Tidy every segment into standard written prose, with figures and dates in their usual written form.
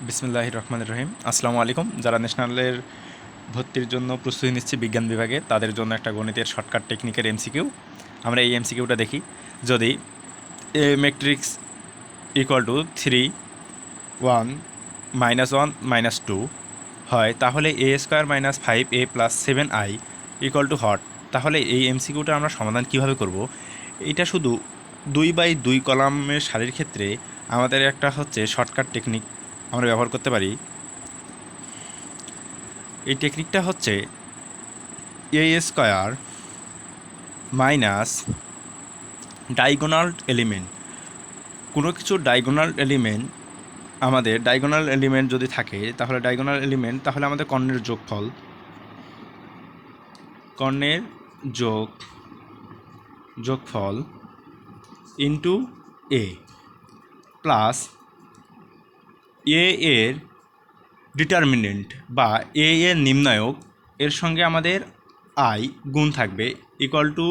বিসমিল্লাহির রহমানির রহিম। আসসালামু আলাইকুম। যারা ন্যাশনালের ভর্তির জন্য প্রস্তুতি নিচ্ছে বিজ্ঞান বিভাগে, তাদের জন্য একটা গণিতের শর্টকাট টেকনিকের এমসিকিউ। আমরা এই এমসিকিউটা দেখি। যদি এ ম্যাট্রিক্স ইকুয়াল টু 3 1 -1 -2 হয়, তাহলে a square minus 5a plus 7i equal to হট। তাহলে এই এমসিকিউটা আমরা সমাধান কিভাবে করব? এটা শুধু 2x2 কলামের সারির ক্ষেত্রে আমাদের একটা হচ্ছে শর্টকাট টেকনিক আমরা ব্যবহার করতে পারি। এই টেকনিকটা হচ্ছে এ স্কোয়ার মাইনাস ডায়াগোনাল এলিমেন্ট। কোনো কিছুর ডায়াগোনাল এলিমেন্ট, আমাদের ডায়াগোনাল এলিমেন্ট যদি থাকে তাহলে ডায়াগোনাল এলিমেন্ট তাহলে আমাদের কর্ণের যোগফল, কর্ণের যোগফল ইন্টু এ প্লাস এ এর ডিটারমিনেন্ট বা এ এর নির্ণায়ক এর সঙ্গে আমাদের আই গুণ থাকবে ইকুয়াল টু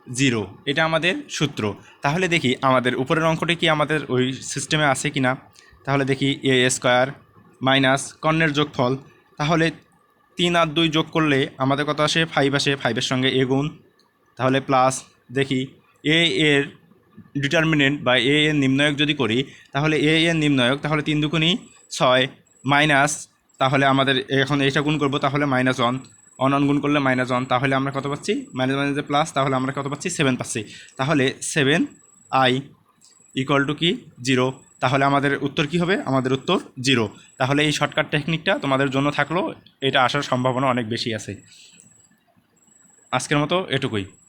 0। এটা আমাদের সূত্র। তাহলে দেখি আমাদের উপরের অঙ্কটি কি আমাদের ওই সিস্টেমে আছে কি না। তাহলে দেখি এ স্কোয়ার মাইনাস কর্ণের যোগফল, তাহলে 3 আর 2 যোগ করলে আমাদের কত আসে? 5 আসে। 5-এর সঙ্গে এ গুণ, তাহলে প্লাস দেখি এ এর ডিটারমিনেন্ট বা এ এর নির্ণায়ক যদি করি, তাহলে এ এর নির্ণায়ক, তাহলে 3 দুগুণী 6 মাইনাস, তাহলে আমাদের এখন এইটা গুণ করবো, তাহলে -1 অন গুণ করলে -1, তাহলে আমরা কত পাচ্ছি? মাইনাস মাইনাসে প্লাস, তাহলে আমরা কত পাচ্ছি? 7 পাচ্ছি। তাহলে 7i ইকুয়াল টু কি? 0। তাহলে আমাদের উত্তর কি হবে? আমাদের উত্তর 0। তাহলে এই শর্টকাট টেকনিকটা তোমাদের জন্য থাকলো, এটা আসার সম্ভাবনা অনেক বেশি আছে। আজকের মতো এটুকুই।